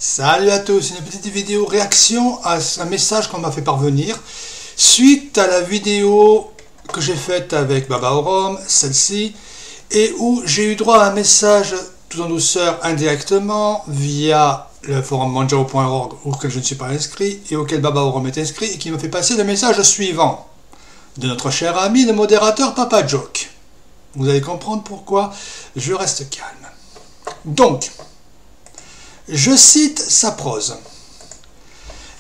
Salut à tous, une petite vidéo réaction à un message qu'on m'a fait parvenir suite à la vidéo que j'ai faite avec Baba Orom, celle-ci, et où j'ai eu droit à un message tout en douceur indirectement via le forum manjaro.org auquel je ne suis pas inscrit et auquel Baba Orom est inscrit et qui me fait passer le message suivant de notre cher ami le modérateur Papa Joke. Vous allez comprendre pourquoi je reste calme. Donc, je cite sa prose.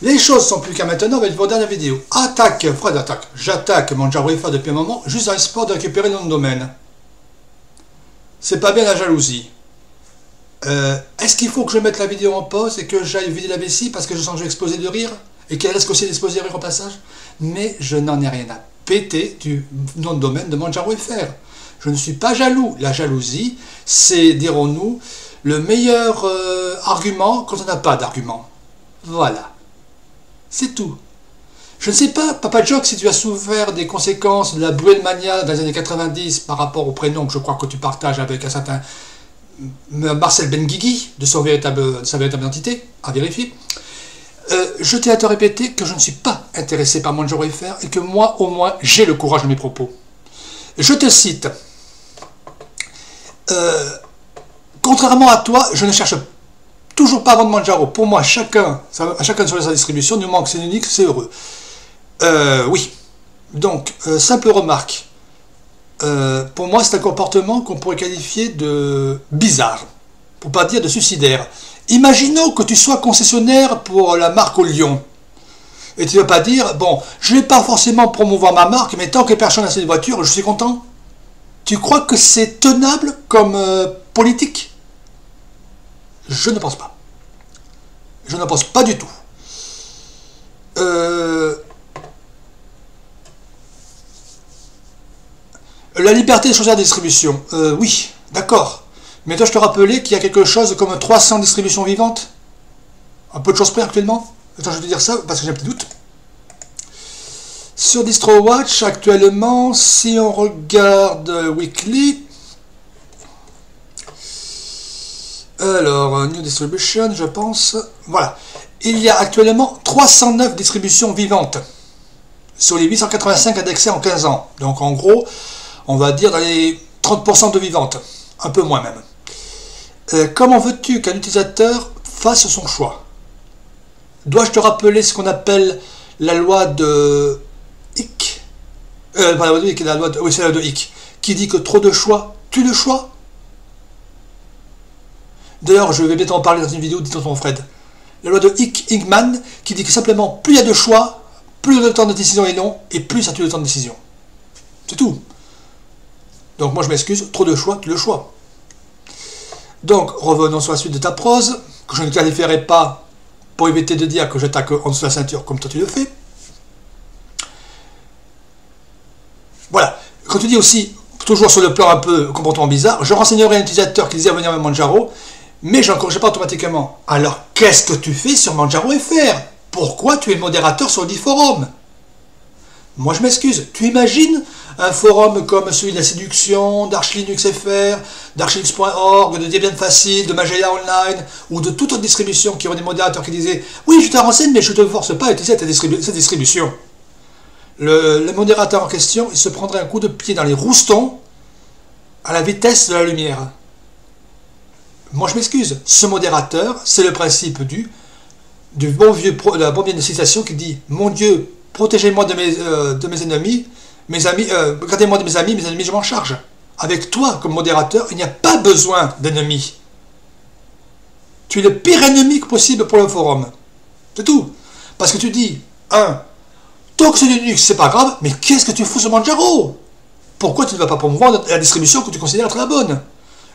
Les choses sont plus qu'à maintenant avec vos dernières vidéos. Attaque, Fred attaque. J'attaque Manjaro.fr depuis un moment, juste dans l'espoir de récupérer le nom de domaine. C'est pas bien la jalousie. Est-ce qu'il faut que je mette la vidéo en pause et que j'aille vider la vessie parce que je sens que je vais exploser de rire et qu'elle risque aussi d'exploser de rire au passage? Mais je n'en ai rien à péter du nom de domaine de Manjaro.fr. Je ne suis pas jaloux. La jalousie, c'est, dirons-nous, le meilleur argument quand on n'a pas d'argument. Voilà. C'est tout. Je ne sais pas, Papa Joke, si tu as souffert des conséquences de la Bruelmania dans les années 90 par rapport au prénom que je crois que tu partages avec un certain Marcel Benguigui, de sa véritable identité, à vérifier. Je tiens à te répéter que je ne suis pas intéressé par Manjaro.fr et que moi, au moins, j'ai le courage de mes propos. Je te cite. Contrairement à toi, je ne cherche toujours pas à vendre Manjaro. Pour moi, à chacun sur sa distribution, du moment que c'est unique, c'est heureux. Oui. Donc, simple remarque. Pour moi, c'est un comportement qu'on pourrait qualifier de bizarre, pour pas dire de suicidaire. Imaginons que tu sois concessionnaire pour la marque au lion. Et tu ne vas pas dire, bon, je ne vais pas forcément promouvoir ma marque, mais tant que personne n'a cette voiture, je suis content. Tu crois que c'est tenable comme politique? Je ne pense pas. Je ne pense pas du tout. La liberté de choisir la distribution. Oui, d'accord. Mais dois-je te rappeler qu'il y a quelque chose comme 300 distributions vivantes? Un peu de choses près actuellement? Attends, je vais te dire ça parce que j'ai un petit doute. Sur DistroWatch, actuellement, si on regarde Weekly, alors, New Distribution, je pense, voilà, il y a actuellement 309 distributions vivantes sur les 885 indexées en 15 ans. Donc, en gros, on va dire dans les 30% de vivantes, un peu moins même. Comment veux-tu qu'un utilisateur fasse son choix? Dois-je te rappeler ce qu'on appelle la loi de Hick, pas la loi de Hick, la loi de, oui, c'est la loi de Hick, qui dit que trop de choix tue le choix. D'ailleurs, je vais bientôt en parler dans une vidéo de tonton Fred. La loi de Hickman, qui dit que simplement, plus il y a de choix, plus le temps de décision est long, et plus ça tue le temps de décision. C'est tout. Donc moi je m'excuse, trop de choix tue le choix. Donc, revenons sur la suite de ta prose, que je ne qualifierai pas pour éviter de dire que j'attaque en dessous de la ceinture comme toi tu le fais. Voilà. Quand tu dis aussi, toujours sur le plan un peu comportement bizarre, je renseignerai un utilisateur qui désire venir vers Manjaro, mais je n'encouragerai pas automatiquement. Alors, qu'est-ce que tu fais sur Manjaro.fr? Pourquoi tu es modérateur sur le dit forum? Moi, je m'excuse. Tu imagines un forum comme celui de la séduction, d'ArchLinuxFR, d'archlinux.org, de Debian Facile, de Mageia Online, ou de toute autre distribution qui aurait des modérateurs qui disaient « Oui, je te renseigne, mais je ne te force pas à utiliser cette distribution. » Le modérateur en question, il se prendrait un coup de pied dans les roustons à la vitesse de la lumière. Moi, je m'excuse. Ce modérateur, c'est le principe de la bonne vieille citation qui dit « Mon Dieu, protégez-moi de mes ennemis, mes amis, gardez-moi de mes ennemis, je m'en charge. » Avec toi, comme modérateur, il n'y a pas besoin d'ennemis. Tu es le pire ennemi possible pour le forum. C'est tout. Parce que tu dis, tant que c'est du Linux, c'est pas grave, mais qu'est-ce que tu fous sur Manjaro? Pourquoi tu ne vas pas promouvoir la distribution que tu considères être la bonne?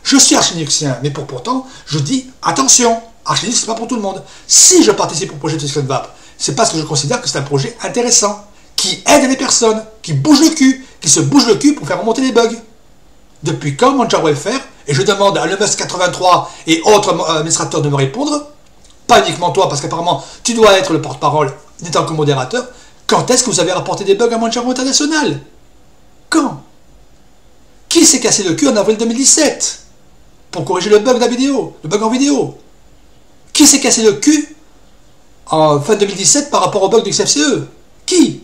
Je suis archlinuxien, mais pourtant, je dis, attention, ArchLinux, c'est pas pour tout le monde. Si je participe au projet de SystemVap, c'est parce que je considère que c'est un projet intéressant, qui aide les personnes, qui bouge le cul, qui se bouge le cul pour faire remonter les bugs. Depuis quand Manjaro.fr, et je demande à Lemus83 et autres administrateurs de me répondre, pas uniquement toi, parce qu'apparemment, tu dois être le porte-parole n'étant que modérateur, quand est-ce que vous avez rapporté des bugs à Manjaro International? Quand? Qui s'est cassé le cul en avril 2017 pour corriger le bug de la vidéo, le bug en vidéo? Qui s'est cassé le cul en fin 2017 par rapport au bug du XFCE? Qui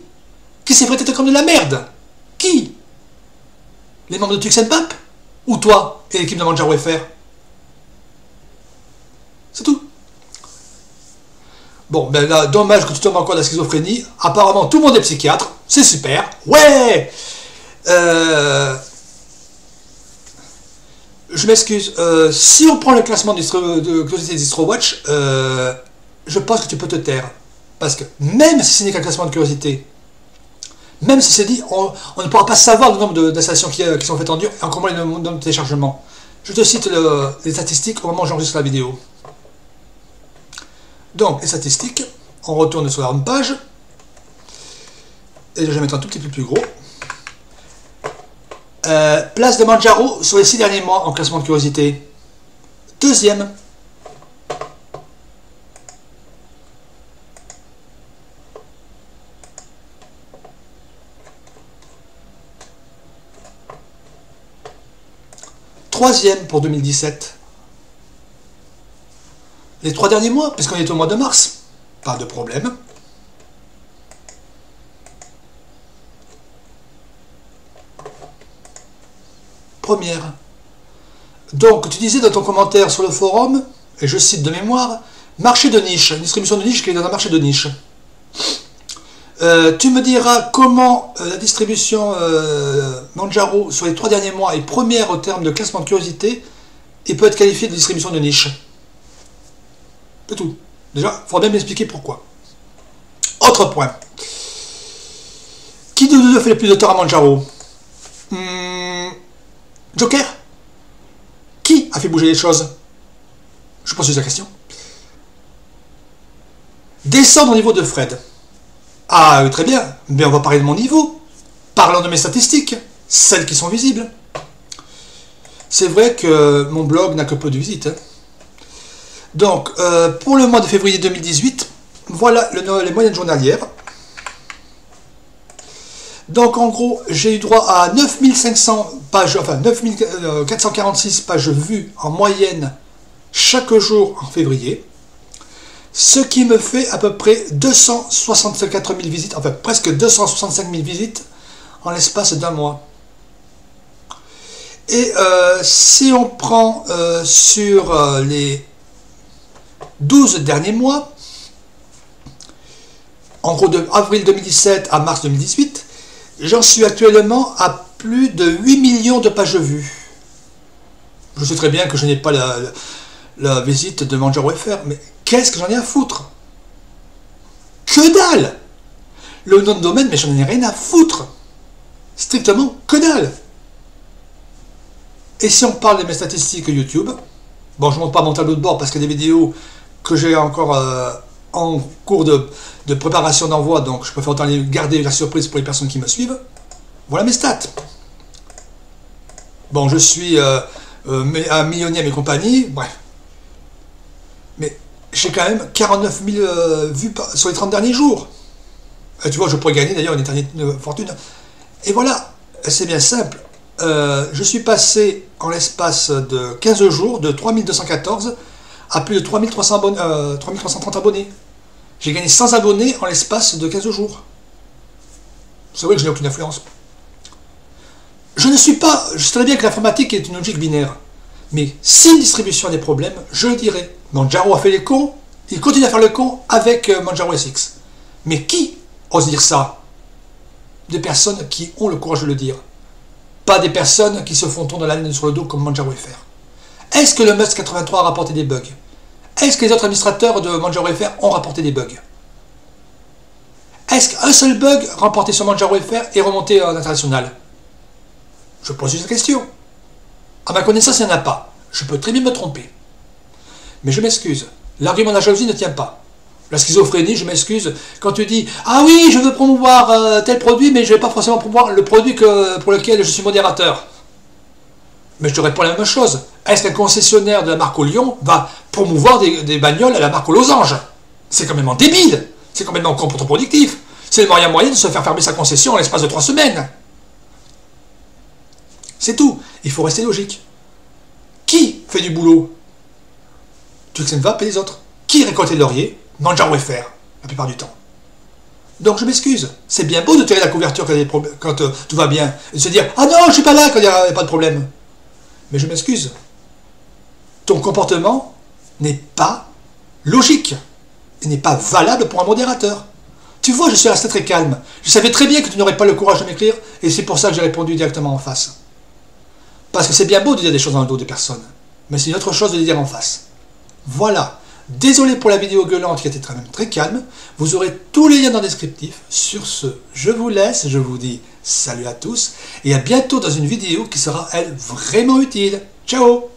s'est prêté comme de la merde? Qui? Les membres de Tuxenpap? Ou toi et l'équipe de Manjaro FR? C'est tout. Bon, ben là, dommage que tu tombes encore de la schizophrénie. Apparemment, tout le monde est psychiatre. C'est super. Ouais. Je m'excuse. Si on prend le classement de Curiosité DistroWatch, je pense que tu peux te taire. Parce que même si ce n'est qu'un classement de curiosité, même si c'est dit, on ne pourra pas savoir le nombre d'installations qui sont faites en dur et encore moins le nombre de téléchargements. Je te cite les statistiques au moment où j'enregistre la vidéo. Donc, les statistiques, on retourne sur la home page. Et je vais mettre un tout petit peu plus gros. Place de Manjaro sur les 6 derniers mois en classement de curiosité. Deuxième. Troisième pour 2017. Les 3 derniers mois, puisqu'on est au mois de mars. Pas de problème. Première. Donc, tu disais dans ton commentaire sur le forum, et je cite de mémoire, marché de niche, une distribution de niche qui est dans un marché de niche. Tu me diras comment la distribution Manjaro sur les 3 derniers mois est première au terme de classement de curiosité et peut être qualifiée de distribution de niche. C'est tout. Déjà, il faudra bien m'expliquer pourquoi. Autre point. Qui de nous deux fait le plus de tort à Manjaro? Joker? Qui a fait bouger les choses? Je pose la question. Descendre au niveau de Fred. Ah, très bien. Mais on va parler de mon niveau. Parlons de mes statistiques. Celles qui sont visibles. C'est vrai que mon blog n'a que peu de visites. Donc, pour le mois de février 2018, voilà les moyennes journalières. Donc, en gros, j'ai eu droit à 9500 pages, enfin 9446 pages vues en moyenne chaque jour en février. Ce qui me fait à peu près 264 000 visites, enfin presque 265 000 visites en l'espace d'un mois. Et si on prend sur les 12 derniers mois, en gros de avril 2017 à mars 2018, j'en suis actuellement à plus de 8 millions de pages vues. Je sais très bien que je n'ai pas la visite de Manjaro FR, mais qu'est-ce que j'en ai à foutre? Que dalle! Le nom de domaine, mais j'en ai rien à foutre. Strictement que dalle. Et si on parle de mes statistiques YouTube, bon, je ne montre pas mon tableau de bord parce qu'il y a des vidéos que j'ai encore en cours de préparation d'envoi, donc je préfère autant les garder la surprise pour les personnes qui me suivent. Voilà mes stats. Bon, je suis un millionnième et compagnie, bref. Mais j'ai quand même 49 000 vues sur les 30 derniers jours. Et tu vois, je pourrais gagner d'ailleurs une fortune. Et voilà, c'est bien simple. Je suis passé en l'espace de 15 jours de 3214 à plus de 3330 abonnés. J'ai gagné 100 abonnés en l'espace de 15 jours. C'est vrai que je n'ai aucune influence. Je ne suis pas... Je sais très bien que l'informatique est une logique binaire. Mais si une distribution a des problèmes, je le dirai. Manjaro a fait les cons, il continue à faire le con avec Manjaro SX. Mais qui ose dire ça? Des personnes qui ont le courage de le dire. Pas des personnes qui se font tourner la laine sur le dos comme Manjaro FR. Est-ce que le Must 83 a rapporté des bugs? Est-ce que les autres administrateurs de Manjaro FR ont rapporté des bugs? Est-ce qu'un seul bug remporté sur Manjaro FR est remonté en international? Je pose une question. À ma connaissance, il n'y en a pas. Je peux très bien me tromper. Mais je m'excuse. L'argument de la jalousie ne tient pas. La schizophrénie, je m'excuse. Quand tu dis « Ah oui, je veux promouvoir tel produit, mais je ne vais pas forcément promouvoir le produit pour lequel je suis modérateur. » Mais je te réponds la même chose. Est-ce qu'un concessionnaire de la marque au Lyon va promouvoir des bagnoles à la marque aux losanges? C'est complètement débile. C'est complètement contre-productif. C'est le moyen de se faire fermer sa concession en l'espace de 3 semaines. C'est tout. Il faut rester logique. Qui fait du boulot? Tuxenpap et les autres. Qui Qui récolte les lauriers? Manjaro FR, la plupart du temps. Donc je m'excuse. C'est bien beau de tirer la couverture quand tout va bien. Et de se dire, ah non, je suis pas là quand il n'y a pas de problème. Mais je m'excuse. Ton comportement n'est pas logique. Et n'est pas valable pour un modérateur. Tu vois, je suis resté très calme. Je savais très bien que tu n'aurais pas le courage de m'écrire. Et c'est pour ça que j'ai répondu directement en face. Parce que c'est bien beau de dire des choses dans le dos de personnes. Mais c'est une autre chose de les dire en face. Voilà. Désolé pour la vidéo gueulante qui était quand même très calme. Vous aurez tous les liens dans le descriptif. Sur ce, je vous laisse. Je vous dis salut à tous. Et à bientôt dans une vidéo qui sera, elle, vraiment utile. Ciao!